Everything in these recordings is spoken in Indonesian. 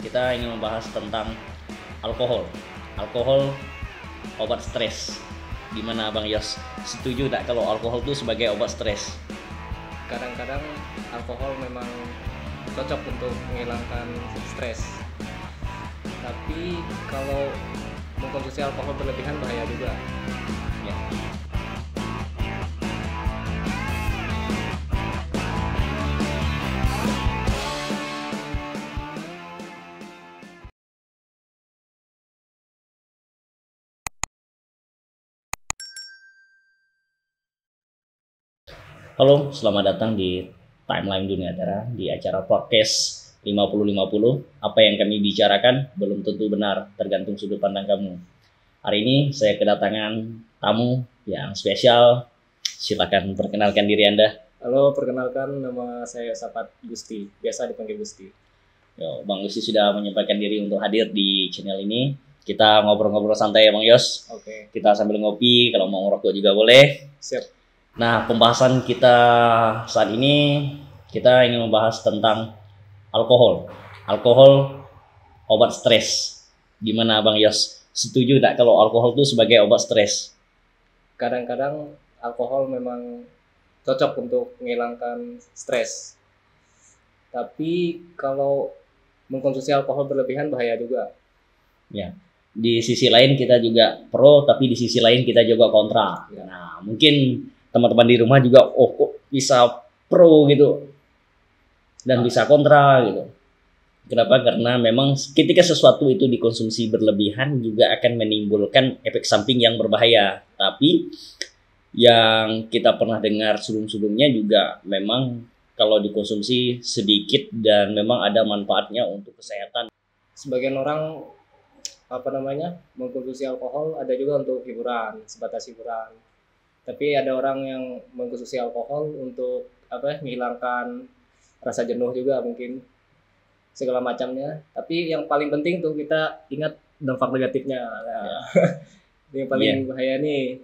Kita ingin membahas tentang alkohol. Alkohol obat stres. Gimana Bang Yos? Setuju tak kalau alkohol itu sebagai obat stres? Kadang-kadang alkohol memang cocok untuk menghilangkan stres. Tapi kalau mengkonsumsi alkohol berlebihan bahaya juga. Ya. Halo, selamat datang di Timeline Dunia Tera di acara podcast 50-50. Apa yang kami bicarakan belum tentu benar, tergantung sudut pandang kamu. Hari ini saya kedatangan tamu yang spesial. Silakan perkenalkan diri Anda. Halo, perkenalkan nama saya Sapat Gusti, biasa dipanggil Gusti. Yo, Bang Gusti sudah menyempatkan diri untuk hadir di channel ini. Kita ngobrol-ngobrol santai ya Bang Yos. Oke, Kita sambil ngopi, kalau mau ngerokok juga boleh. siap. Nah, pembahasan kita saat ini kita ingin membahas tentang alkohol. Alkohol obat stres. Gimana Bang Yos? Setuju tak kalau alkohol itu sebagai obat stres? Kadang-kadang alkohol memang cocok untuk menghilangkan stres. Tapi kalau mengkonsumsi alkohol berlebihan bahaya juga. Ya. Di sisi lain kita juga pro, tapi di sisi lain kita juga kontra. Ya. Nah, mungkin teman-teman di rumah juga, oh kok bisa pro gitu dan bisa kontra gitu. Kenapa? Karena memang ketika sesuatu itu dikonsumsi berlebihan juga akan menimbulkan efek samping yang berbahaya. Tapi yang kita pernah dengar sebelum-sebelumnya juga memang kalau dikonsumsi sedikit dan memang ada manfaatnya untuk kesehatan. Sebagian orang mengkonsumsi alkohol ada juga untuk hiburan, sebatas hiburan. Tapi ada orang yang mengkonsumsi alkohol untuk menghilangkan rasa jenuh juga mungkin segala macamnya. Tapi yang paling penting tuh kita ingat dampak negatifnya. Nah, yang paling bahaya nih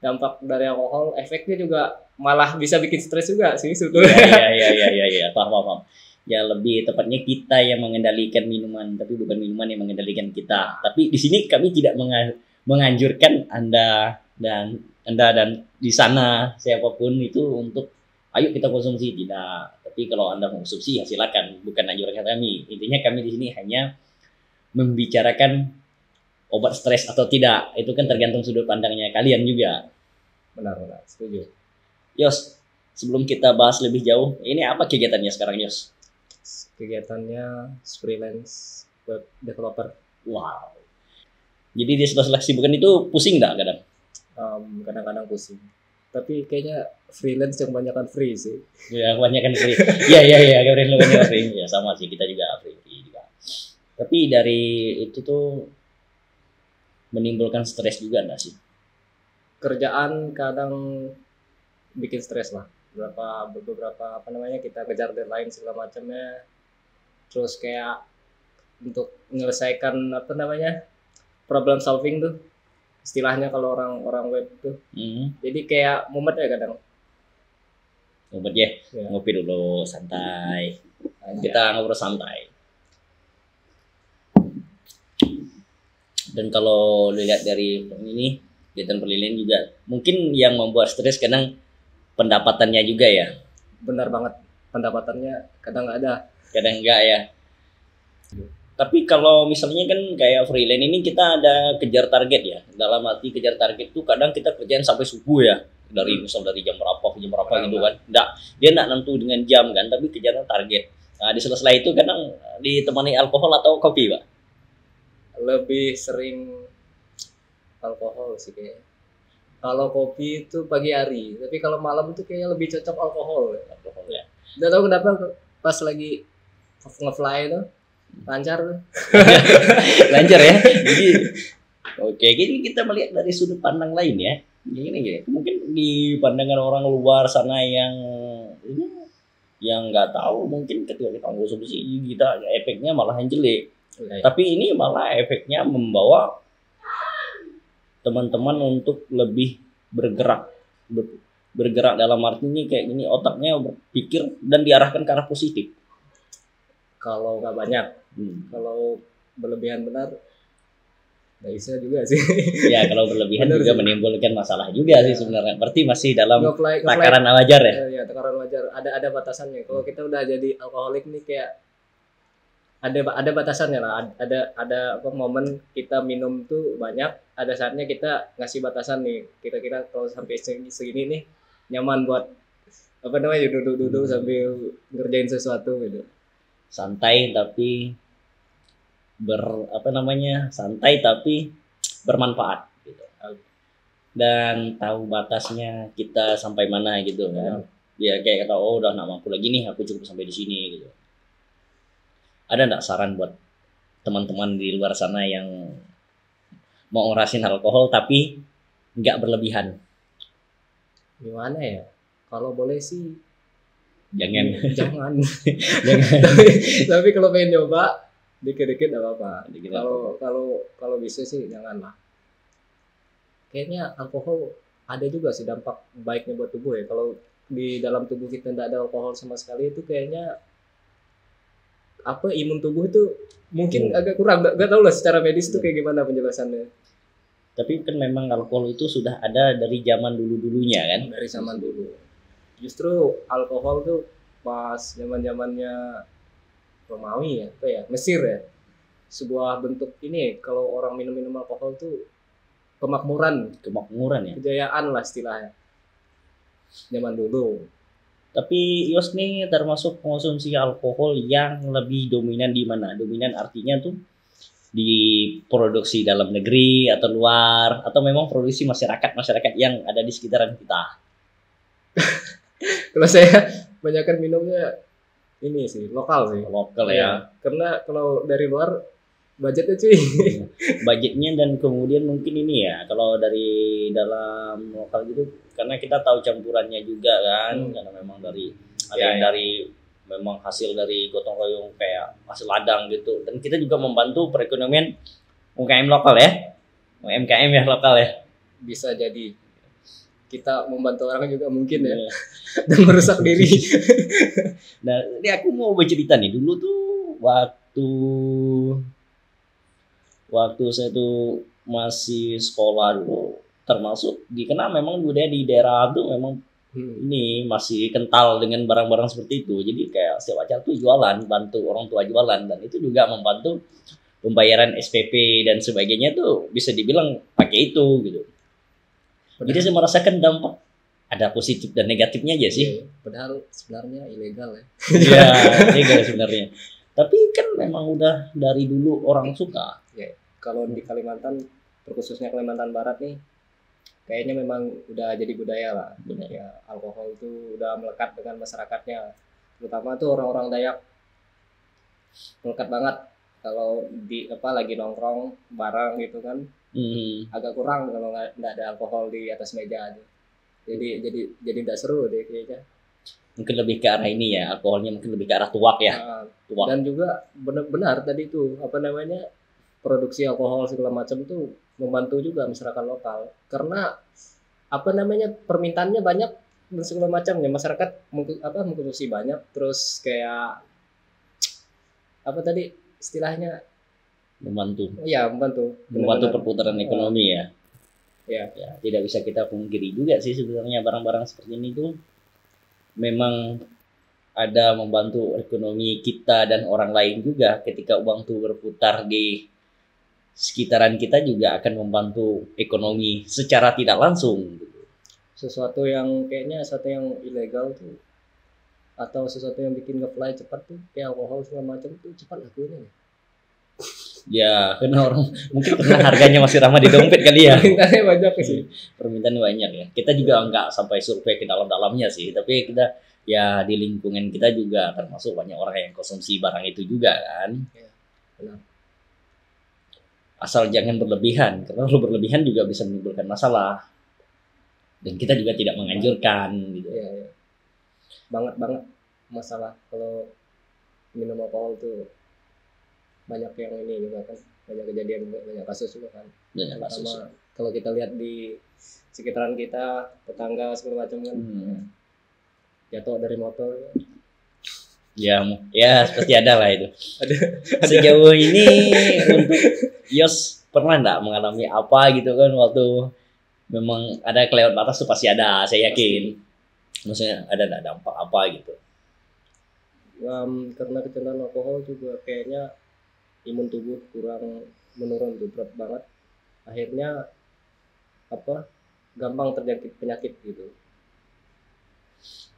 dampak dari alkohol, efeknya juga malah bisa bikin stres juga sih sebetulnya. Iya, paham. Ya lebih tepatnya kita yang mengendalikan minuman, tapi bukan minuman yang mengendalikan kita. Tapi di sini kami tidak menganjurkan Anda dan di sana siapapun itu untuk ayo kita konsumsi, tidak. Tapi kalau Anda mau konsumsi ya silakan, bukan anjuran kami. Intinya kami di sini hanya membicarakan obat stres atau tidak. Itu kan tergantung sudut pandangnya kalian juga. Benar, setuju. Yos, sebelum kita bahas lebih jauh, ini apa kegiatannya sekarang Yos? Kegiatannya freelance web developer. Wow. Jadi di sela-sela kesibukan itu pusing nggak kadang? Kadang-kadang pusing. Tapi kayaknya freelance yang kebanyakan free sih. Ya, kebanyakan free. Iya, kebanyakan free. Ya sama sih, kita juga free juga. Tapi dari itu tuh menimbulkan stres juga enggak sih? Kerjaan kadang bikin stres lah. Beberapa kita kejar deadline segala macamnya. Terus kayak untuk menyelesaikan problem solving tuh istilahnya kalau orang web tuh. Jadi kayak mumet ya kadang. Mumet ya. Ya. Ngopi dulu santai. Aja. Kita ngobrol santai. Dan kalau lihat dari ini kegiatan penilaian juga mungkin yang membuat stres kadang pendapatannya juga ya. Benar banget, pendapatannya kadang nggak ada. Kadang enggak ya. Tapi kalau misalnya kan kayak freelance ini kita ada kejar target ya. Dalam arti kejar target tuh kadang kita kerjaan sampai subuh ya. Misal dari jam berapa ke jam berapa gitu kan. Dia enggak nentu dengan jam kan, tapi kejar target. Nah, di sela-sela itu kadang ditemani alkohol atau kopi, Pak. Lebih sering alkohol sih kayaknya. Kalau kopi itu pagi hari, tapi kalau malam itu kayaknya lebih cocok alkohol. Alkohol ya. Udah tahu kenapa pas lagi nge-fly itu lancar tuh. Lancar ya. Jadi oke, jadi kita melihat dari sudut pandang lain ya. Gini. Mungkin di pandangan orang luar sana yang nggak tahu mungkin ketika kita konsumsi kita efeknya malah yang jelek. Tapi ini malah efeknya membawa teman-teman untuk lebih bergerak dalam arti ini kayak gini, otaknya berpikir dan diarahkan ke arah positif. kalau nggak banyak. Kalau berlebihan benar nggak bisa juga sih. Ya kalau berlebihan Bener juga sih. menimbulkan masalah juga sih sebenarnya. Berarti masih dalam Nge-fly- takaran wajar ya. ya takaran wajar. Ada batasannya. Kalau kita udah jadi alkoholik nih kayak ada batasannya lah. Ada apa, momen kita minum tuh banyak, ada saatnya kita ngasih batasan nih. Kira-kira kalau sampai segini nih nyaman buat apa namanya duduk-duduk sambil ngerjain sesuatu gitu. Santai tapi santai tapi bermanfaat gitu. Dan tahu batasnya kita sampai mana gitu kan. Ya kayak kata udah nggak mampu lagi nih, aku cukup sampai di sini gitu. Ada nggak saran buat teman-teman di luar sana yang mau ngerasin alkohol tapi nggak berlebihan? Gimana ya? Kalau boleh sih Jangan. jangan. Jangan. Tapi kalau pengen nyoba dikit-dikit nggak apa-apa. Dikit Kalau bisa sih janganlah. Kayaknya alkohol ada juga sih dampak baiknya buat tubuh ya. Kalau di dalam tubuh kita tidak ada alkohol sama sekali itu kayaknya apa imun tubuh itu mungkin agak kurang. Nggak tahu lah secara medis itu kayak gimana penjelasannya. Tapi kan memang alkohol itu sudah ada dari zaman dulu-dulunya kan. Dari zaman dulu. Justru alkohol tuh pas zaman-zamannya Romawi ya, apa ya, Mesir ya. Sebuah bentuk ini kalau orang minum-minum alkohol tuh kemakmuran ya. kejayaan lah istilahnya. Zaman dulu. Tapi Yos nih termasuk konsumsi alkohol yang lebih dominan di mana? Dominan artinya tuh diproduksi dalam negeri atau luar, atau memang produksi masyarakat yang ada di sekitaran kita? Kalau saya banyakkan minumnya ini sih lokal sih. Lokal ya. Karena kalau dari luar budgetnya cuy. Budgetnya dan kemudian mungkin ini ya kalau dari dalam lokal gitu karena kita tahu campurannya juga kan karena memang dari ada yang dari memang hasil dari gotong royong kayak hasil ladang gitu dan kita juga membantu perekonomian UMKM lokal ya. UMKM ya lokal ya. Bisa jadi kita membantu orang juga mungkin ya. Dan merusak diri. Nah, ini aku mau bercerita nih dulu tuh waktu saya tuh masih sekolah dulu termasuk dikenal memang budaya di daerah tuh memang ini masih kental dengan barang-barang seperti itu jadi kayak setiap acara tuh jualan bantu orang tua jualan dan itu juga membantu pembayaran SPP dan sebagainya tuh bisa dibilang pakai itu gitu. Jadi saya merasakan dampak ada positif dan negatifnya aja sih. Padahal sebenarnya ilegal ya. Iya, ilegal sebenarnya. Tapi kan memang udah dari dulu orang suka. Ya, kalau di Kalimantan, terkhususnya Kalimantan Barat nih, kayaknya memang udah jadi budaya lah. Ya, alkohol itu udah melekat dengan masyarakatnya. Terutama tuh orang-orang Dayak melekat banget. Kalau di lagi nongkrong bareng gitu kan, agak kurang kalau nggak ada alkohol di atas meja aja. Jadi nggak seru deh kayaknya. Mungkin lebih ke arah ini ya, alkoholnya mungkin lebih ke arah tuak ya. Tuak. Dan juga benar tadi tuh produksi alkohol segala macam tuh membantu juga masyarakat lokal karena permintaannya banyak dan segala macamnya masyarakat mengkonsumsi banyak terus kayak istilahnya membantu perputaran ekonomi ya. Ya, tidak bisa kita pungkiri juga sih sebenarnya barang-barang seperti ini tuh memang ada membantu ekonomi kita dan orang lain juga ketika uang tuh berputar di sekitaran kita juga akan membantu ekonomi secara tidak langsung. Sesuatu yang ilegal tuh atau sesuatu yang bikin nge-fly cepat tuh kayak alkohol segala macam tuh cepat lakunya ya. Ya, karena orang mungkin karena harganya masih ramah di dompet kali ya. Permintaannya banyak sih. Permintaan banyak ya. Kita juga enggak sampai survei ke dalam-dalamnya sih, tapi kita ya di lingkungan kita juga termasuk banyak orang yang konsumsi barang itu juga kan. Ya, benar. Asal jangan berlebihan, karena kalau berlebihan juga bisa menimbulkan masalah. Dan kita juga tidak menganjurkan gitu. Ya. Banget masalah kalau minum alkohol tuh banyak yang ini juga kan, banyak kejadian, banyak kasus juga kan. Banyak kasus. Kalau kita lihat di sekitaran kita, tetangga segala macam kan, jatuh dari motor. Ya, ya pasti ada lah itu. Ada. Sejauh ini untuk Yos pernah nggak mengalami apa gitu kan waktu memang ada kelewat batas tuh pasti ada, saya yakin. Maksudnya ada nggak dampak apa gitu? Karena kecanduan alkohol juga kayaknya imun tubuh kurang menurun tuh, berat banget. Akhirnya apa? Gampang terjangkit penyakit gitu.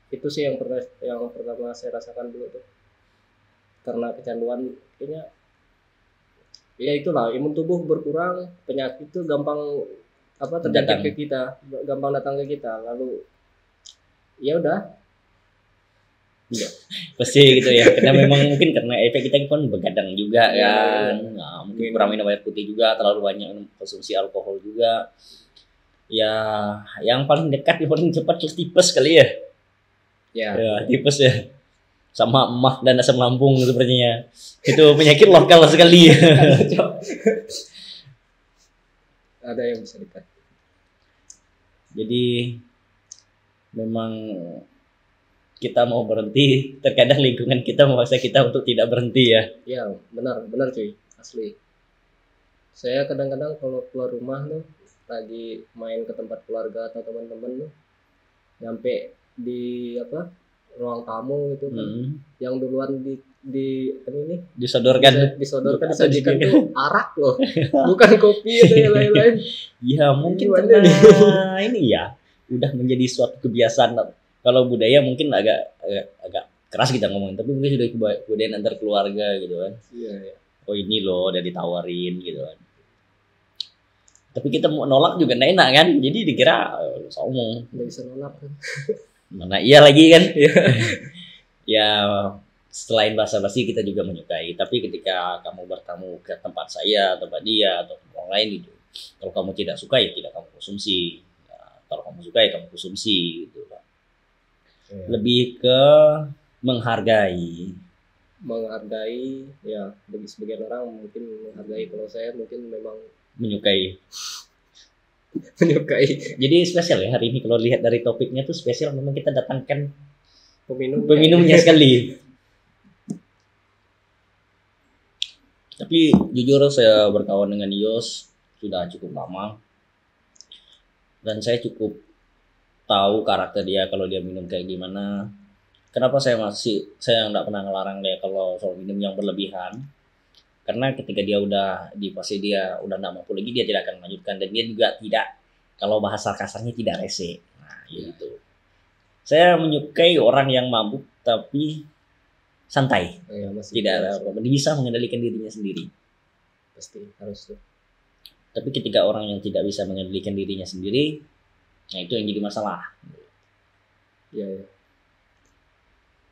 Itu sih yang pertama saya rasakan dulu tuh. Karena kecanduan kayaknya ya itulah, imun tubuh berkurang, penyakit tuh gampang terjangkit Datang. ke kita, gampang datang ke kita. Lalu ya udah. Pasti gitu ya, karena memang mungkin karena efek kita kan begadang juga Ya, kan. Nah, mungkin kurang minum air putih juga, terlalu banyak konsumsi alkohol juga. Ya, yang paling dekat, yang paling cepat tuh tipes kali ya. Ya. Ya, tipes ya. Sama emah dan asam lambung sepertinya. Itu penyakit lokal sekali. Ada yang bisa dekat. Jadi memang kita mau berhenti, terkadang lingkungan kita memaksa kita untuk tidak berhenti ya. Ya, benar cuy, asli. Saya kadang-kadang kalau keluar rumah tuh lagi main ke tempat keluarga atau teman-teman tuh, nyampe di ruang tamu gitu kan, yang duluan disodorkan disajikan tuh arak loh, bukan kopi atau yang lain-lain. Ya mungkin Gimana karena nih? ini ya udah menjadi suatu kebiasaan. Kalau budaya mungkin agak keras kita ngomongin, tapi mungkin sudah kebudayaan antar keluarga gitu kan. Iya. Oh ini loh udah ditawarin gitu kan. Tapi kita mau nolak juga nggak enak kan, jadi dikira sombong. Nggak bisa nolak kan. Mana iya lagi kan. Ya selain basa-basi kita juga menyukai, tapi ketika kamu bertamu ke tempat saya, tempat dia atau orang lain gitu, kalau kamu tidak suka ya tidak kamu konsumsi. Nah, kalau kamu suka ya kamu konsumsi gitu kan. Lebih ke menghargai ya, bagi sebagian orang mungkin menghargai, kalau saya mungkin memang menyukai. menyukai. Jadi spesial ya hari ini kalau lihat dari topiknya tuh spesial, memang kita datangkan peminumnya sekali. Tapi jujur saya berkawan dengan Yos sudah cukup lama dan saya cukup tahu karakter dia, kalau dia minum kayak gimana. Kenapa saya nggak pernah ngelarang dia kalau soal minum yang berlebihan, karena ketika dia udah di fase dia udah nggak mampu lagi, dia tidak akan melanjutkan, dan dia juga tidak, kalau bahasa kasarnya tidak rese. Nah gitu. Saya menyukai orang yang mabuk tapi santai, tidak bisa mengendalikan dirinya sendiri. Pasti harus tuh. Tapi ketika orang yang tidak bisa mengendalikan dirinya sendiri, nah itu yang jadi masalah. Ya.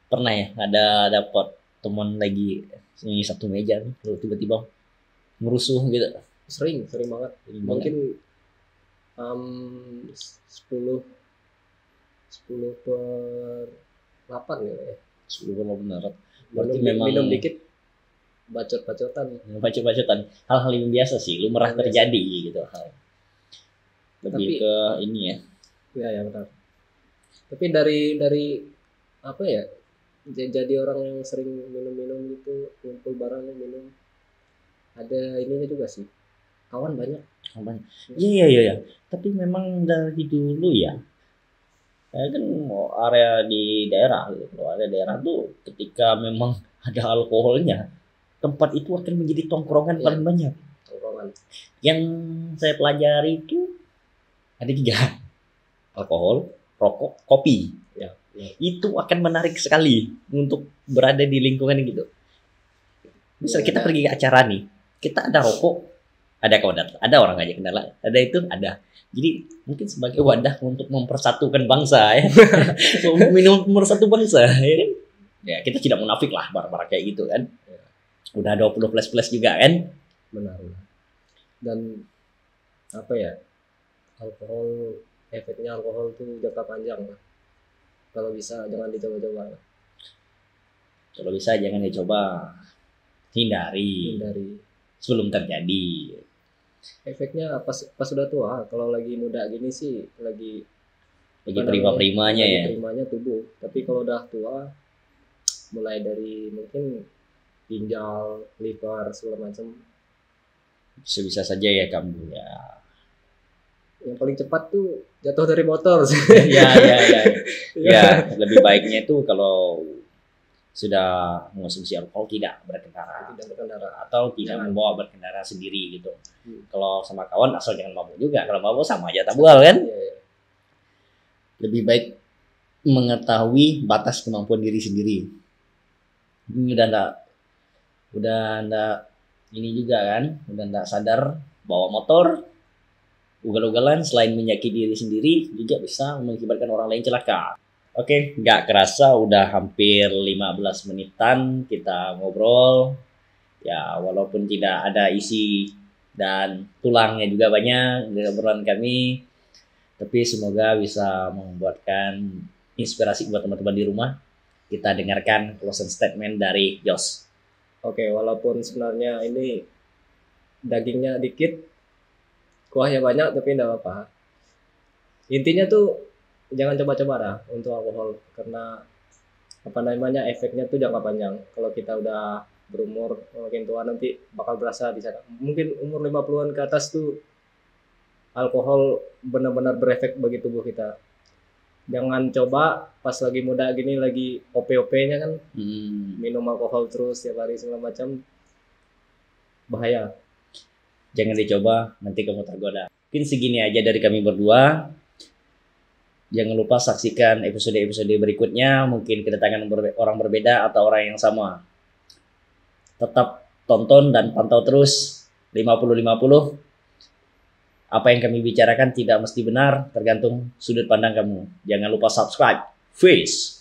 Pernah ya dapat teman lagi ini satu meja nih, lalu tiba-tiba merusuh gitu. Sering banget. Mungkin 10 per 8 ya. 10 per 8. Berarti memang minum dikit bacot-bacotan. Hal-hal yang biasa sih, lumrah terjadi gitu hal. Lebih ke ini ya. Ya benar. Tapi dari apa ya? Jadi orang yang sering minum gitu, ngumpul bareng minum. Ada ininya juga sih. Kawan banyak. Iya. Tapi memang dari dulu ya. Saya kan area di daerah, kalau ada daerah tuh ketika memang ada alkoholnya, tempat itu akan menjadi tongkrongan paling banyak. Tongkrongan. Yang saya pelajari itu ada 3. Alkohol, rokok, kopi. Ya. Itu akan menarik sekali untuk berada di lingkungan gitu. Misal kita pergi ke acara nih, kita ada rokok, ada kawan, ada orang ngajak kenalan, ada itu, ada. Jadi mungkin sebagai wadah untuk mempersatukan bangsa ya. Minum pemersatu bangsa ya kan. Ya kita tidak munafik lah barang-barang kayak gitu kan. Udah 20 plus juga kan. Benar. Dan apa ya? Efeknya alkohol tuh jangka panjang lah. Kalau bisa jangan dicoba-coba. Kalau bisa jangan dicoba. Hindari. Sebelum terjadi. Efeknya pas sudah tua. Kalau lagi muda gini sih lagi prima-primanya ya. Primanya tubuh. Tapi kalau udah tua mulai dari mungkin ginjal, liver segala macam. Bisa saja ya kamu ya. Yang paling cepat tuh jatuh dari motor. Ya, ya, ya. Ya, lebih baiknya itu kalau sudah mengonsumsi alkohol tidak berkendara Tidak berkendara. atau tidak Jangan. membawa berkendara sendiri gitu. Hmm. Kalau sama kawan asal jangan mabuk juga. Kalau mabuk sama aja tabual kan. Iya, iya. Lebih baik mengetahui batas kemampuan diri sendiri. Ini udah ndak ini juga kan, udah ndak sadar bawa motor ugal-ugalan selain menyakiti diri sendiri juga bisa mengakibatkan orang lain celaka. Oke, nggak kerasa udah hampir 15 menitan kita ngobrol. Ya, walaupun tidak ada isi dan tulangnya juga banyak dari obrolan kami, tapi semoga bisa membuatkan inspirasi buat teman-teman di rumah. Kita dengarkan closing statement dari Jos. Oke, walaupun sebenarnya ini dagingnya dikit, kuahnya banyak, tapi enggak apa-apa. Intinya tuh jangan coba-coba dah untuk alkohol, karena apa namanya efeknya tuh jangka panjang. Kalau kita udah berumur makin tua nanti bakal berasa di sana. Mungkin umur 50-an ke atas tuh alkohol benar-benar berefek bagi tubuh kita. Jangan coba pas lagi muda gini, lagi OP-OP-nya kan, minum alkohol terus tiap hari segala macam, bahaya. Jangan dicoba, nanti kamu tergoda. Mungkin segini aja dari kami berdua. Jangan lupa saksikan episode-episode berikutnya. Mungkin kedatangan orang berbeda atau orang yang sama. Tetap tonton dan pantau terus 50-50. Apa yang kami bicarakan tidak mesti benar, tergantung sudut pandang kamu. Jangan lupa subscribe. Peace.